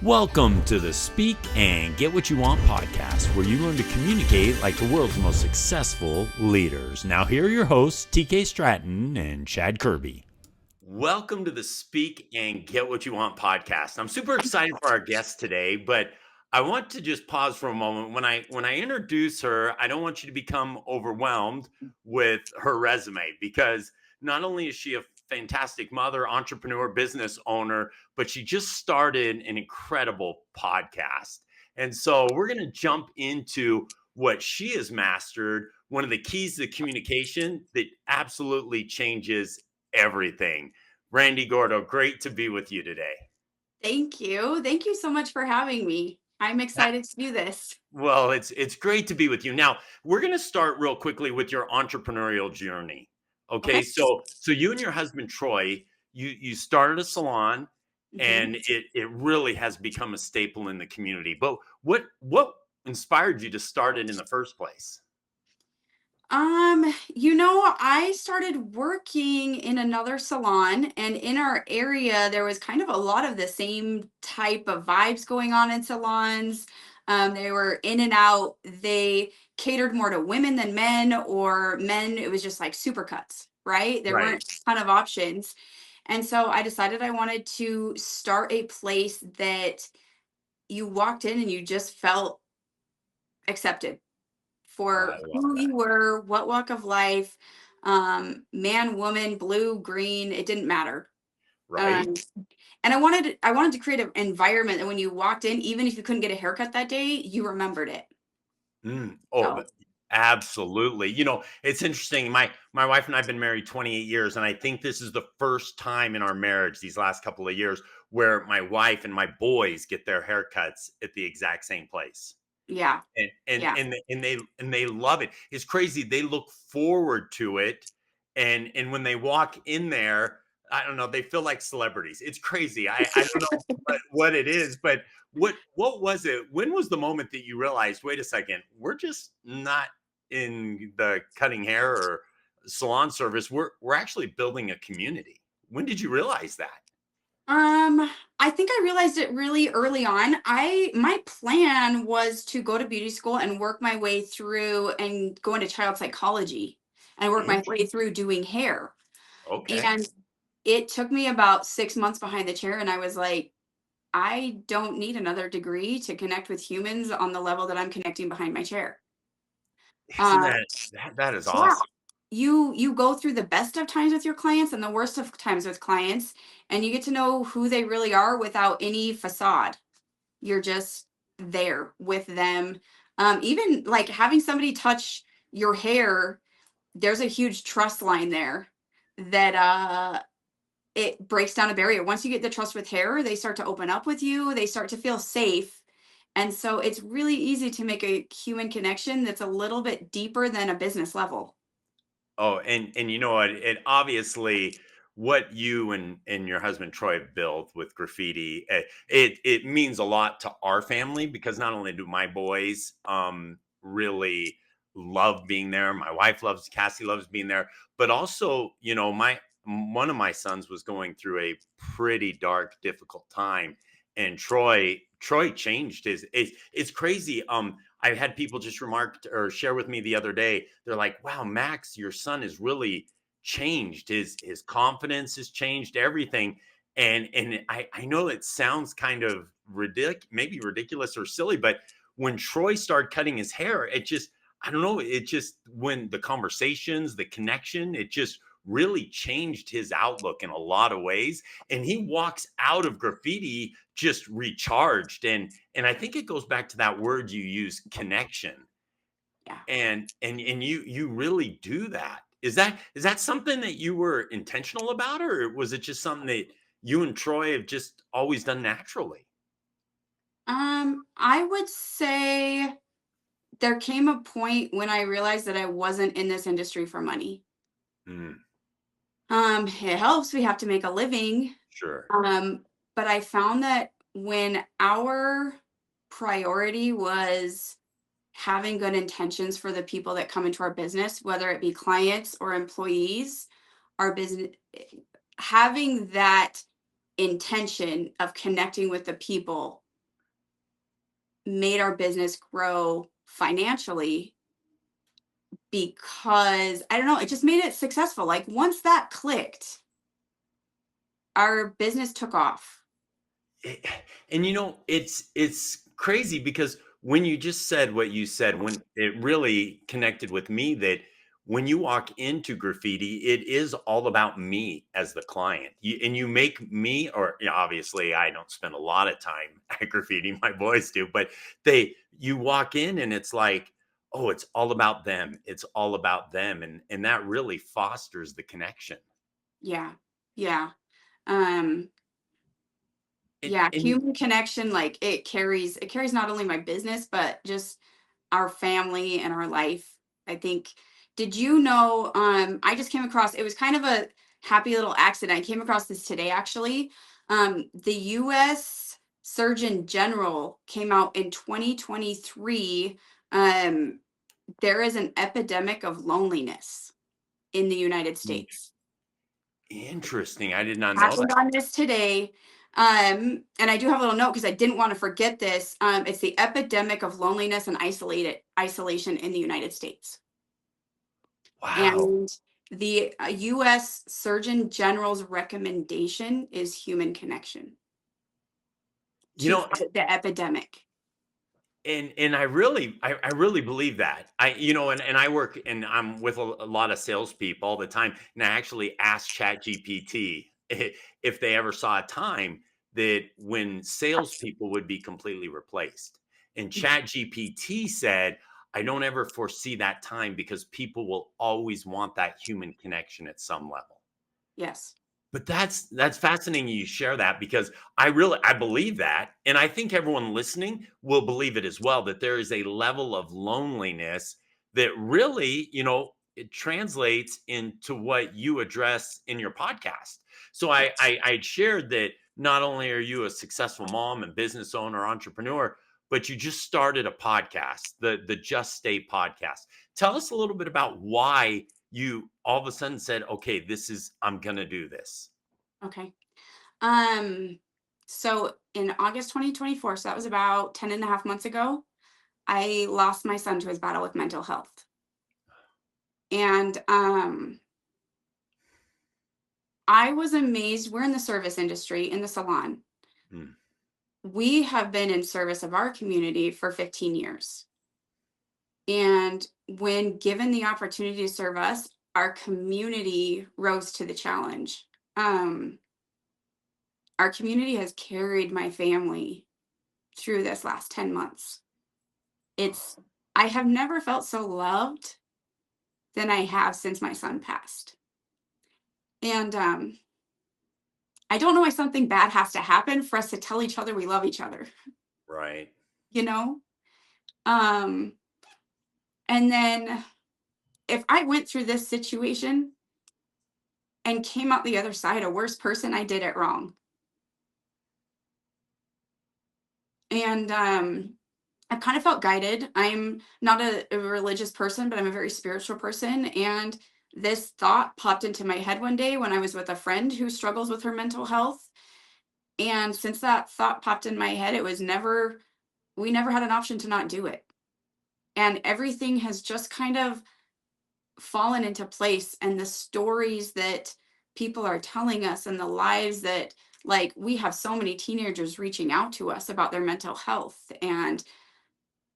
Welcome to the Speak and Get What You Want podcast, where you learn to communicate like the world's most successful leaders. Now, here are your hosts, TK Stratton and Chad Kerby. Welcome to the Speak and Get What You Want podcast. I'm super excited for our guest today, but I want to just pause for a moment. When I introduce her, I don't want you to become overwhelmed with her resume, because not only is she a fantastic mother, entrepreneur, business owner, but she just started an incredible podcast. And so we're going to jump into what she has mastered, one of the keys to communication that absolutely changes everything. Brandy Gordon, great to be with you today. Thank you. Thank you so much for having me. I'm excited to do this. Well, it's great to be with you. Now, we're going to start real quickly with your entrepreneurial journey. Okay, Okay. so you and your husband Troy, you started a salon, Mhm. and it really has become a staple in the community. But what inspired you to start it in the first place? I started working in another salon, and in our area there was kind of a lot of the same type of vibes going on in salons. They were in and out. They catered more to women than men, or men, it was just like supercuts, right? There Right. weren't a ton of options. And so I decided I wanted to start a place that you walked in and you just felt accepted I for love who that. you were, what walk of life, man, woman, blue, green, it didn't matter. Right. Um, and I wanted to create an environment that when you walked in, even if you couldn't get a haircut that day, you remembered it. Oh, So absolutely. It's interesting. My wife and I have been married 28 years, and I think this is the first time in our marriage these last couple of years where my wife and my boys get their haircuts at the exact same place. yeah, And and yeah. and they love it. It's crazy. They look forward to it, and when they walk in there, I don't know, they feel like celebrities. It's crazy. I don't know what it is, but what was it? When was the moment that you realized, wait a second, we're just not in the cutting hair or salon service. We're actually building a community. When did you realize that? Um, I think I realized it really early on. My plan was to go to beauty school and work my way through and go into child psychology and work my way through doing hair. Okay. And it took me about 6 months behind the chair, and I was like, "I don't need another degree to connect with humans on the level that I'm connecting behind my chair." Isn't Uh, that is yeah. awesome. You go through the best of times with your clients and the worst of times with clients, and you get to know who they really are without any facade. You're just there with them. Even like having somebody touch your hair, there's a huge trust line there that it breaks down a barrier. Once you get the trust with hair, they start to open up with you, they start to feel safe. And so it's really easy to make a human connection that's a little bit deeper than a business level. Oh, and you know what? It obviously what you and your husband Troy have built with graffiti, it means a lot to our family, because not only do my boys really love being there, my wife loves, Cassie loves being there, but also, my one of my sons was going through a pretty dark, difficult time, and Troy changed it's crazy. I had people just remark or share with me the other day. They're like, "Wow, Max, your son has really changed. His confidence has changed, everything." And I know it sounds kind of maybe ridiculous or silly, but when Troy started cutting his hair, it just, I don't know, it just, when the conversations, the connection, it just really changed his outlook in a lot of ways. And he walks out of graffiti just recharged. And I think it goes back to that word you use, connection. Yeah. And you really do that. Is that something that you were intentional about, or was it just something that you and Troy have just always done naturally? I would say there came a point when I realized that I wasn't in this industry for money. Mm, It helps. We have to make a living. sure. Um, but I found that when our priority was having good intentions for the people that come into our business, whether it be clients or employees, our business, having that intention of connecting with the people, made our business grow financially because I don't know, it just made it successful. Like once that clicked, our business took off. It- and it's crazy because when you just said what you said, when it really connected with me, that when you walk into graffiti, it is all about me as the client. And you make me, or obviously I don't spend a lot of time at graffiti, my boys do, but you walk in and it's like, oh, it's all about them. It's all about them. And that really fosters the connection. Yeah. Yeah. Um yeah, And human connection, like it carries not only my business but just our family and our life. I think, did you know, I just came across, it was kind of a happy little accident. I came across this today actually. The US Surgeon General came out in 2023. Um, there is an epidemic of loneliness in the United States. interesting. I did not know Happened that. on this today. And I do have a little note because I didn't want to forget this. It's the epidemic of loneliness and isolation in the United States. Wow. And the US Surgeon General's recommendation is human connection You to know, fight the epidemic. and I really believe that. And I work and I'm with a lot of salespeople all the time, and I actually ask ChatGPT if they ever saw a time that when salespeople would be completely replaced. And ChatGPT said, I don't ever foresee that time because people will always want that human connection at some level. Yes. But that's fascinating you share that because I believe that, and I think everyone listening will believe it as well, that there is a level of loneliness that really, it translates into what you address in your podcast. So Yes. I shared that not only are you a successful mom and business owner, entrepreneur, but you just started a podcast, the Just Stay podcast. Tell us a little bit about why you all of a sudden said, okay, I'm going to do this. Okay. Um, so in August 2024, so that was about 10 and a half months ago, I lost my son to his battle with mental health. And I was amazed. We're in the service industry in the salon. Mm, We have been in service of our community for 15 years. And when given the opportunity to serve us, our community rose to the challenge. Um, our community has carried my family through this last 10 months. It's, I have never felt so loved than I have since my son passed. And I don't know why something bad has to happen for us to tell each other we love each other, right. you know? Um, and then if I went through this situation and came out the other side a worse person, I did it wrong. And I kind of felt guided. I'm not a religious person, but I'm a very spiritual person. And this thought popped into my head one day when I was with a friend who struggles with her mental health. And since that thought popped in my head, we never had an option to not do it. And everything has just kind of fallen into place. And the stories that people are telling us and the lives that, like, we have so many teenagers reaching out to us about their mental health, and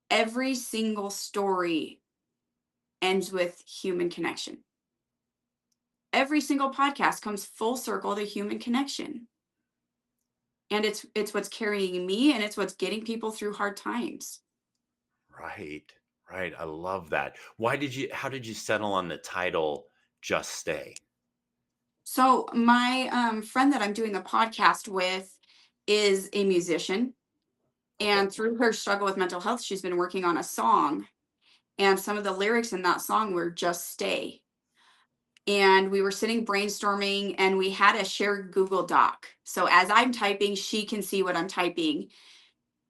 every single story ends with human connection. Every single podcast comes full circle to human connection. And it's what's carrying me and it's what's getting people through hard times. Right. Right. I love that. How did you settle on the title Just Stay? So my friend that I'm doing the podcast with is a musician, Okay. and through her struggle with mental health, she's been working on a song, and some of the lyrics in that song were just stay. And we were sitting brainstorming and we had a shared Google Doc. So as I'm typing, she can see what I'm typing.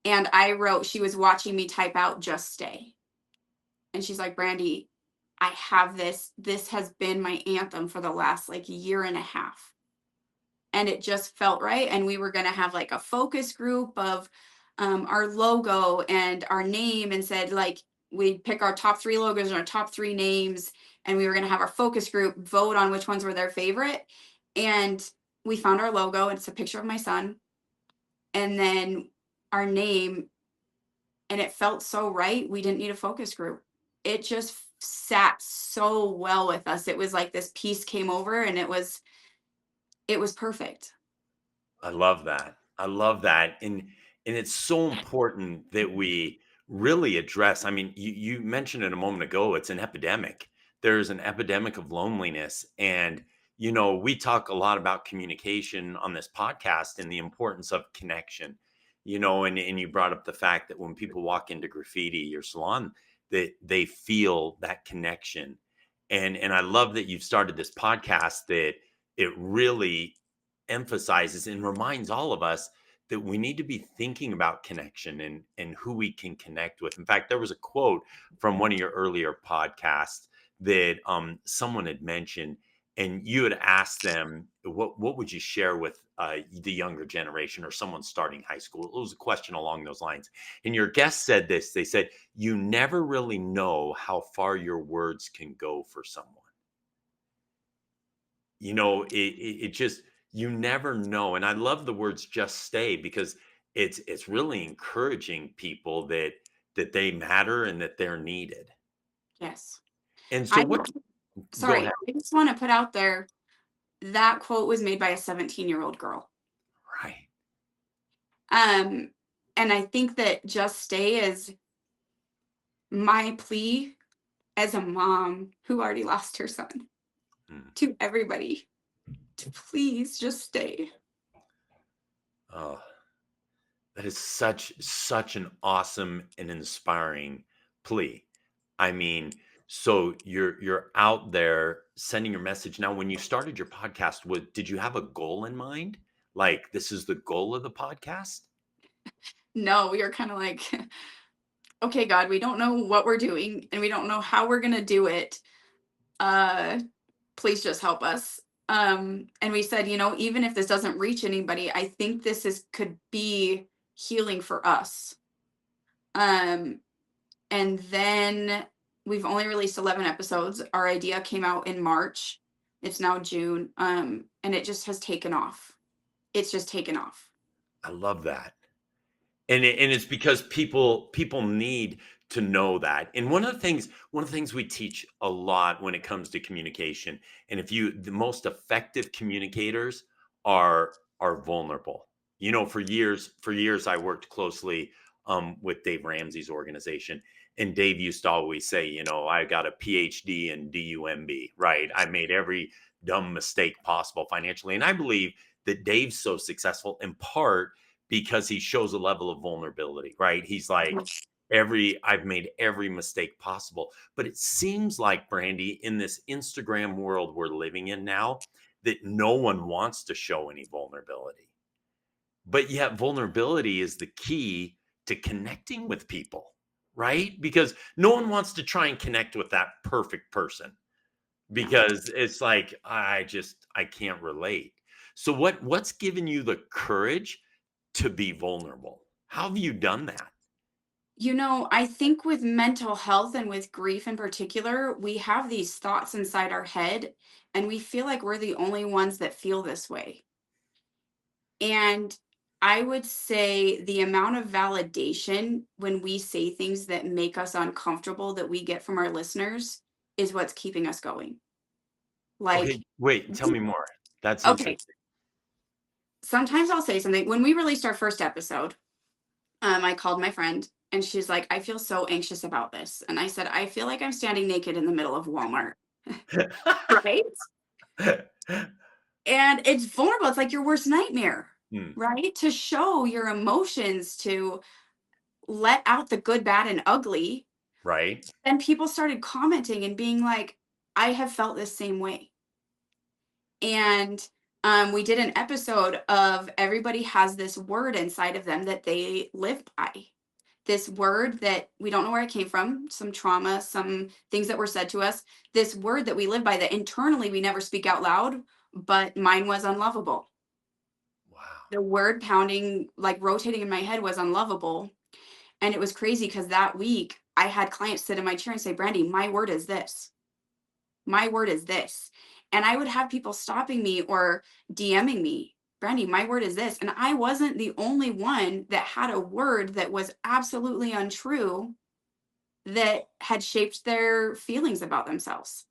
And I wrote, she was watching me type out just stay. And she's like, Brandy, I have this. This has been my anthem for the last like year and a half. And it just felt right. And we were going to have like a focus group of our logo and our name, and said like we'd pick our top 3 logos and our top 3 names, and we were going to have our focus group vote on which ones were their favorite. And we found our logo, and it's a picture of my son, and then our name, and it felt so right. We didn't need a focus group. It just sat so well with us. It was like this piece came over, and it was perfect. I love that. I love that. And it's so important that we really address. I mean, you mentioned it a moment ago, it's an epidemic. There's an epidemic of loneliness. And we talk a lot about communication on this podcast and the importance of connection. And you brought up the fact that when people walk into graffiti or salon, that they feel that connection. And I love that you've started this podcast that it really emphasizes and reminds all of us that we need to be thinking about connection and who we can connect with. In fact, there was a quote from one of your earlier podcasts that someone had mentioned, and you had asked them, what would you share with the younger generation or someone starting high school? It was a question along those lines. And your guest said this, they said, you never really know how far your words can go for someone. It just, you never know. And I love the words "just stay" because it's really encouraging people that they matter and that they're needed. Yes. And so I what go Sorry, ahead. I just want to put out there that quote was made by a 17-year-old girl. Right. Um, and I think that just stay is my plea as a mom who already lost her son Mm. to everybody to please just stay. Oh, that is such an awesome and inspiring plea. I mean, so you're out there sending your message. Now, when you started your podcast, did you have a goal in mind? Like, this is the goal of the podcast? No, we are kind of like, okay, God, we don't know what we're doing and we don't know how we're gonna do it. Uh, Please just help us. And we said, even if this doesn't reach anybody, I think this is could be healing for us. Um, and then we've only released 11 episodes. Our idea came out in March. It's now June. And it just has taken off. It's just taken off. I love that. And it's because people need to know that. And one of the things we teach a lot when it comes to communication, and if you the most effective communicators are vulnerable. For years I worked closely with Dave Ramsey's organization, and Dave used to always say, I got a PhD in DUMB, right? I made every dumb mistake possible financially. And I believe that Dave's so successful in part because he shows a level of vulnerability, right? He's like, I've made every mistake possible. But it seems like, Brandy, in this Instagram world we're living in now, that no one wants to show any vulnerability. But yet, vulnerability is the key to connecting with people, right? Because no one wants to try and connect with that perfect person No. because it's like, I can't relate. So what's given you the courage to be vulnerable? How have you done that? I think with mental health and with grief in particular, we have these thoughts inside our head, and we feel like we're the only ones that feel this way. And I would say the amount of validation when we say things that make us uncomfortable that we get from our listeners is what's keeping us going. Okay, Like, wait, tell me more. That's okay, interesting. sometimes I'll say something. When we released our first episode, I called my friend and she's like, I feel so anxious about this. And I said, I feel like I'm standing naked in the middle of Walmart. Right? And it's vulnerable. It's like your worst nightmare, Hmm, right? To show your emotions, to let out the good, bad, and ugly. right? And people started commenting and being like, I have felt this same way. And we did an episode of everybody has this word inside of them that they live by. This word that we don't know where it came from, some trauma, some things that were said to us. This word that we live by that internally we never speak out loud, but mine was unlovable. Wow. The word pounding, like rotating in my head, was unlovable. And it was crazy because that week I had clients sit in my chair and say, Brandy, my word is this. My word is this. And I would have people stopping me or DMing me, Brandy, my word is this. And I wasn't the only one that had a word that was absolutely untrue that had shaped their feelings about themselves.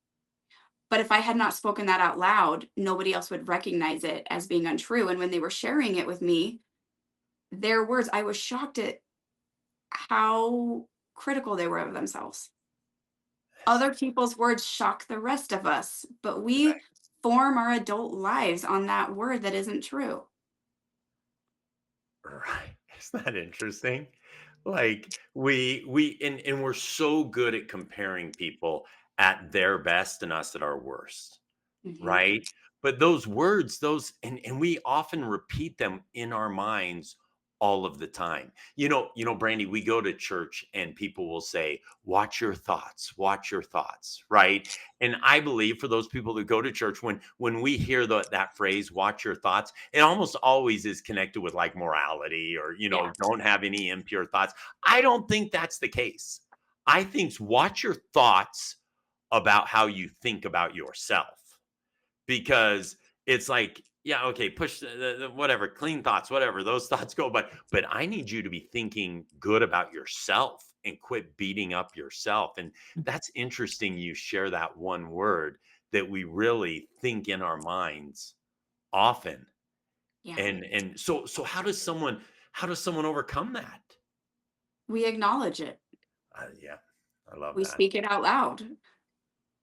But if I had not spoken that out loud, nobody else would recognize it as being untrue. And when they were sharing it with me, their words, I was shocked at how critical they were of themselves. That's Other people's words shock the rest of us, but we right. form our adult lives on that word that isn't true. Right. Isn't that interesting? Like and we're so good at comparing people at their best and us at our worst. Mhm. Right? But those words, those and we often repeat them in our minds all of the time. Brandy, we go to church and people will say, watch your thoughts, right? And I believe for those people that go to church, when we hear that phrase, watch your thoughts, it almost always is connected with like morality or, Yeah. don't have any impure thoughts. I don't think that's the case. I think watch your thoughts about how you think about yourself because it's like, yeah, okay, push the whatever, clean thoughts, whatever, those thoughts go. But I need you to be thinking good about yourself and quit beating up yourself. And that's interesting. You share that one word that we really think in our minds often. Yeah. And so how does someone overcome that? We acknowledge it. Yeah, I love We that. speak it out loud.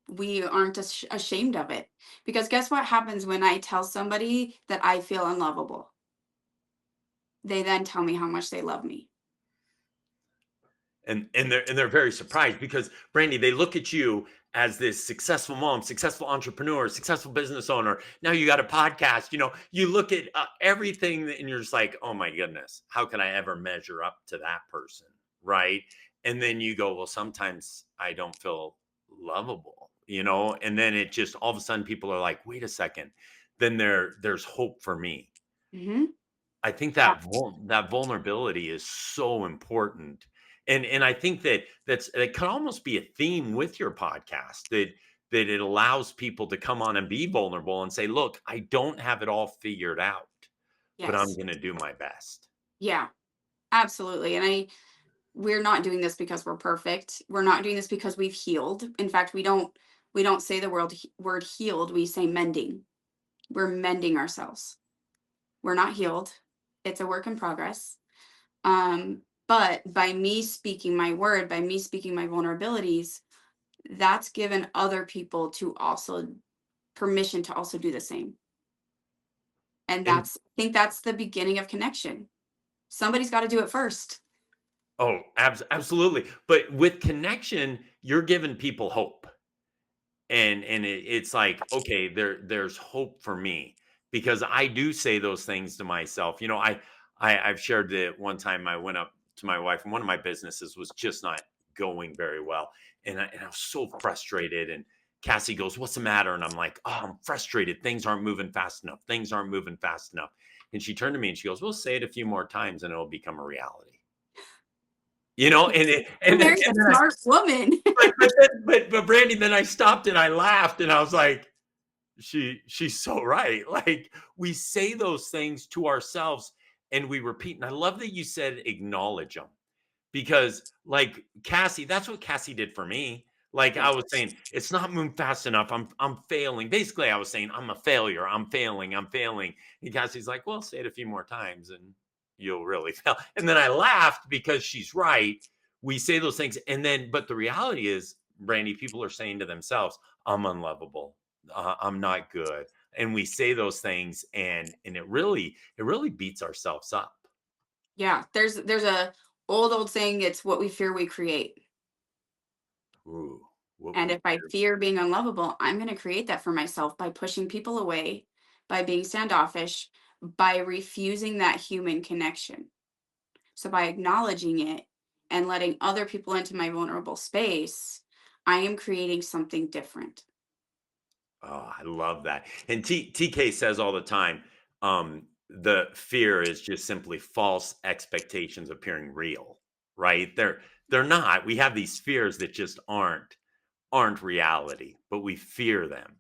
We aren't ashamed of it. Because guess what happens when I tell somebody that I feel unlovable? They then tell me how much they love me. And they're very surprised because Brandy, they look at you as this successful mom, successful entrepreneur, successful business owner. Now you got a podcast. You look at everything and you're just like, oh my goodness, how can I ever measure up to that person, right? And then you go, well, sometimes I don't feel lovable, and then it just all of a sudden people are like, wait a second, then there's hope for me. Mhm. I think Yeah. that vulnerability is so important. And I think that could almost be a theme with your podcast that it allows people to come on and be vulnerable and say, "Look, I don't have it all figured out, but I'm Yes. going to do my best." Yeah. Absolutely. And we're not doing this because we're perfect. We're not doing this because we've healed. In fact, we don't say the word healed, we say mending. We're mending ourselves. We're not healed. It's a work in progress. But by me speaking my word, by me speaking my vulnerabilities, that's given other people to also permission to also do the same. And And I think that's the beginning of connection. Somebody's got to do it first. oh, absolutely. But with connection, you're giving people hope. And it's like, okay, there's hope for me because I do say those things to myself. I've shared that one time I went up to my wife and one of my businesses was just not going very well, and I was so frustrated. And Cassie goes, "What's the matter?" And I'm like, "Oh, I'm frustrated. Things aren't moving fast enough. Things aren't moving fast enough." And she turned to me and she goes, "Well, say it a few more times and it'll become a reality." And it, You and then, married a and then I smart woman. but Brandy, then I stopped and I laughed and I was like, she's so right. Like we say those things to ourselves and we repeat. And I love that you said acknowledge them because like Cassie, that's what Cassie did for me. Like I Yes. was saying, it's not moving fast enough. I'm failing. Basically, I was saying I'm a failure. I'm failing. I'm failing. And Cassie's like, well, say it a few more times and you'll really fail. And then I laughed because she's right. We say those things, and then, but the reality is, Brandy, people are saying to themselves, I'm unlovable. I'm not good. And we say those things and it really beats ourselves up. Yeah, there's a old saying, it's what we fear we create. Ooh, what And we if I fear. fear being unlovable, I'm going to create that for myself by pushing people away, by being standoffish, by refusing that human connection. So by acknowledging it and letting other people into my vulnerable space, I am creating something different. Oh, I love that. And TK says all the time, the fear is just simply false expectations appearing real, right? They're not. We have these fears that just aren't reality, but we fear them,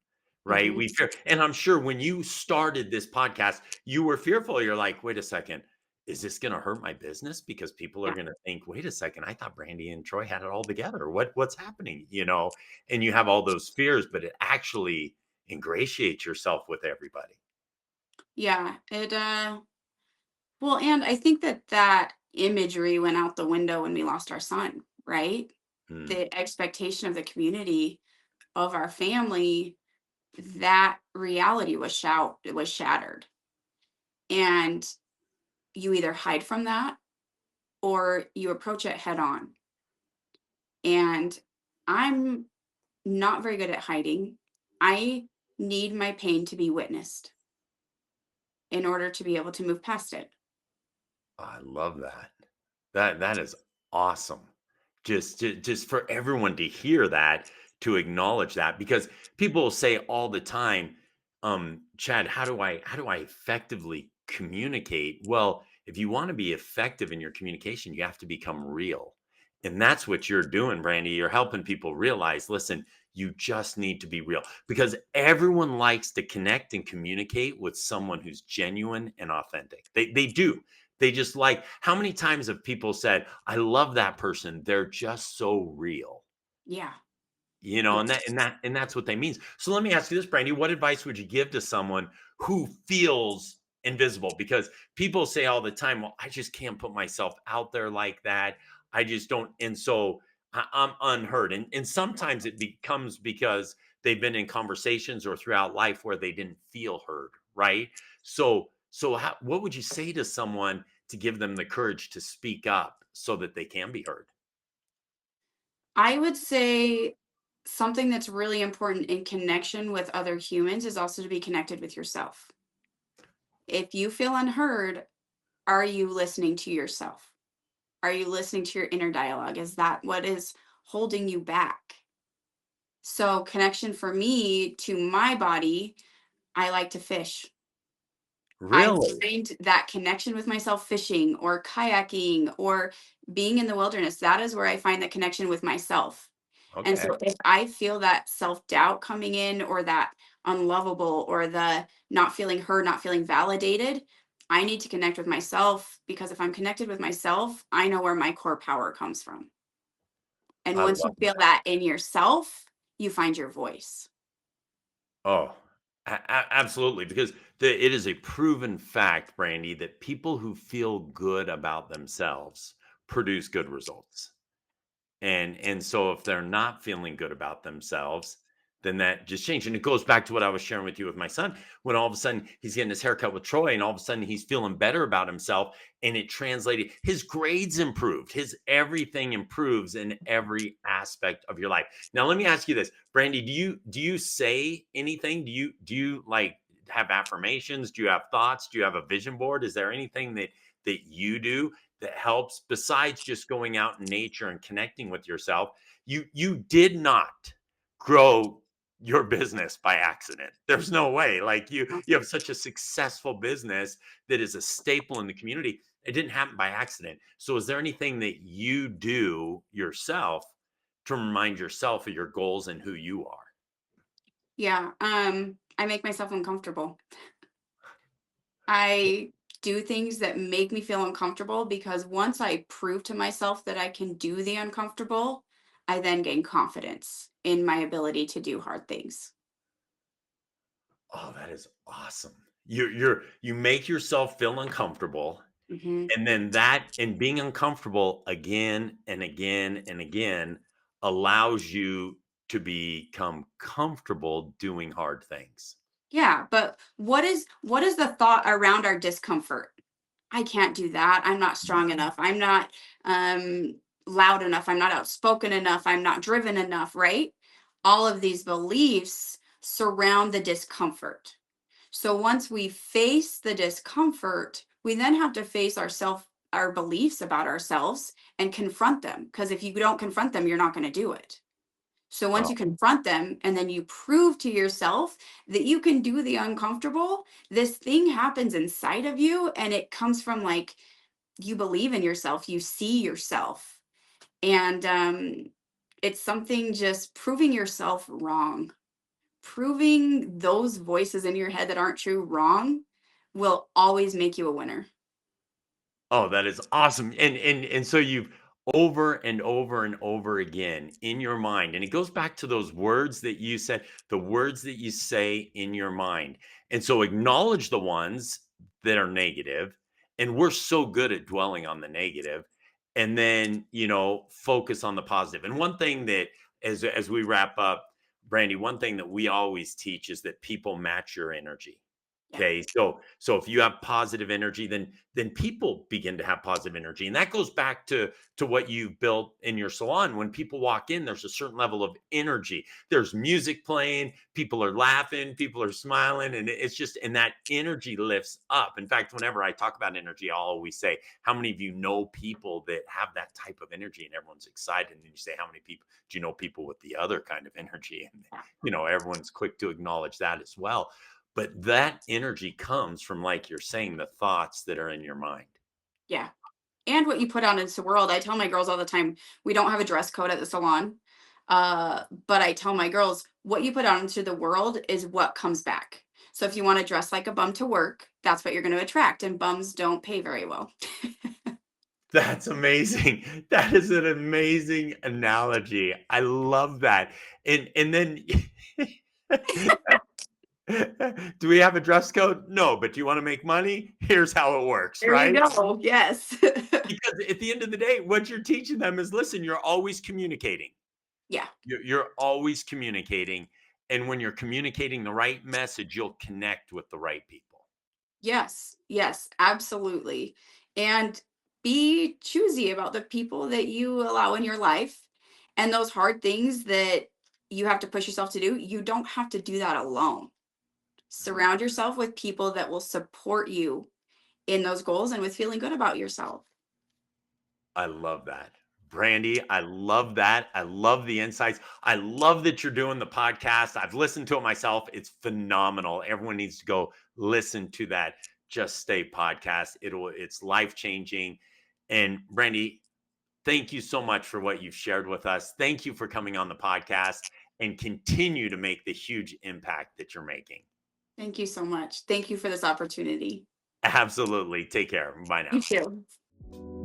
right? Mhm. We fear, and I'm sure when you started this podcast, you were fearful. You're like, wait a second, is this going to hurt my business? Because people are Yeah. going to think, wait a second, I thought Brandy and Troy had it all together. What's happening? And you have all those fears, but it actually ingratiates yourself with everybody. Yeah, well, and I think that that imagery went out the window when we lost our son, right? Hmm. The expectation of the community, of our family, that reality was shattered. And you either hide from that or you approach it head on. And I'm not very good at hiding. I need my pain to be witnessed in order to be able to move past it. I love that. That is awesome. Just for everyone to hear that, to acknowledge that, because people say all the time, Chad, how do I effectively communicate? Well, if you want to be effective in your communication, you have to become real. And that's what you're doing, Brandy. You're helping people realize, listen, you just need to be real because everyone likes to connect and communicate with someone who's genuine and authentic. They do. They just like, how many times have people said, I love that person. They're just so real. Yeah. And that and Yes. that and that's what they mean. So let me ask you this, Brandy. What advice would you give to someone who feels invisible? Because people say all the time, well, I just can't put myself out there like that. I just don't. And so I'm unheard. And sometimes it becomes because they've been in conversations or throughout life where they didn't feel heard, right? So what would you say to someone to give them the courage to speak up so that they can be heard? I would say something that's really important in connection with other humans is also to be connected with yourself. If you feel unheard, are you listening to yourself? Are you listening to your inner dialogue? Is that what is holding you back? So, connection for me to my body, I like to fish. I Really? find that connection with myself fishing or kayaking or being in the wilderness. That is where I find the connection with myself. And Okay. so if I feel that self-doubt coming in or that unlovable or the not feeling heard, not feeling validated, I need to connect with myself because if I'm connected with myself, I know where my core power comes from. And I once you love feel that. that in yourself, you find your voice. Oh, absolutely. Because it is a proven fact, Brandy, that people who feel good about themselves produce good results. And so if they're not feeling good about themselves, then that just changed. And it goes back to what I was sharing with you with my son, when all of a sudden he's getting his haircut with Troy, and all of a sudden he's feeling better about himself. And it translated, his grades improved, his everything improves in every aspect of your life. Now, let me ask you this, Brandy, do you say anything? Do you like have affirmations? Do you have thoughts? Do you have a vision board? Is there anything that you do that helps besides just going out in nature and connecting with yourself? You did not grow your business by accident. There's no way. Like you have such a successful business that is a staple in the community. It didn't happen by accident. So is there anything that you do yourself to remind yourself of your goals and who you are? Yeah, I make myself uncomfortable. I do things that make me feel uncomfortable because once I prove to myself that I can do the uncomfortable, I then gain confidence in my ability to do hard things. Oh, that is awesome. You make yourself feel uncomfortable. Mhm. And then that and being uncomfortable again and again and again allows you to become comfortable doing hard things. Yeah, but what is the thought around our discomfort? I can't do that. I'm not Mm. strong enough. I'm not um loud enough. I'm not outspoken enough. I'm not driven enough, right? All of these beliefs surround the discomfort. So once we face the discomfort, we then have to face our beliefs about ourselves and confront them because if you don't confront them, you're not going to do it. So once Oh, you confront them and then you prove to yourself that you can do the uncomfortable, this thing happens inside of you and it comes from like you believe in yourself, you see yourself. And it's something just proving yourself wrong. Proving those voices in your head that aren't true wrong will always make you a winner. oh, that is awesome. And so you've over and over and over again in your mind, and it goes back to those words that you said, the words that you say in your mind. And so acknowledge the ones that are negative, and we're so good at dwelling on the negative, and then, focus on the positive. And one thing that as we wrap up, Brandy, one thing that we always teach is that people match your energy. Yeah. Okay, so if you have positive energy, then people begin to have positive energy, and that goes back to what you've built in your salon. When people walk in, there's a certain level of energy. There's music playing, people are laughing, people are smiling, and it's just, and that energy lifts up. In fact, whenever I talk about energy, I'll always say, "How many of you know people that have that type of energy?" And everyone's excited. And then you say, "How many people do you know people with the other kind of energy?" And everyone's quick to acknowledge that as well. But that energy comes from, like you're saying, the thoughts that are in your mind. Yeah. And what you put out into the world. I tell my girls all the time, we don't have a dress code at the salon. But I tell my girls, what you put out into the world is what comes back. So if you want to dress like a bum to work, that's what you're going to attract. And bums don't pay very well. That's amazing. That is an amazing analogy. I love that. And then do we have a dress code? No, but do you want to make money? Here's how it works, There you right? go. Yes. Because at the end of the day, what you're teaching them is, listen, you're always communicating. Yeah. You're always communicating. And when you're communicating the right message, you'll connect with the right people. Yes. Yes. Absolutely. And be choosy about the people that you allow in your life and those hard things that you have to push yourself to do. You don't have to do that alone. Mhm. Surround yourself with people that will support you in those goals and with feeling good about yourself. I love that. Brandy, I love that. I love the insights. I love that you're doing the podcast. I've listened to it myself. It's phenomenal. Everyone needs to go listen to that Just Stay podcast. It's life-changing. And Brandy, thank you so much for what you've shared with us. Thank you for coming on the podcast, and continue to make the huge impact that you're making. Thank you so much. Thank you for this opportunity. Absolutely. Take care. Bye You now. too.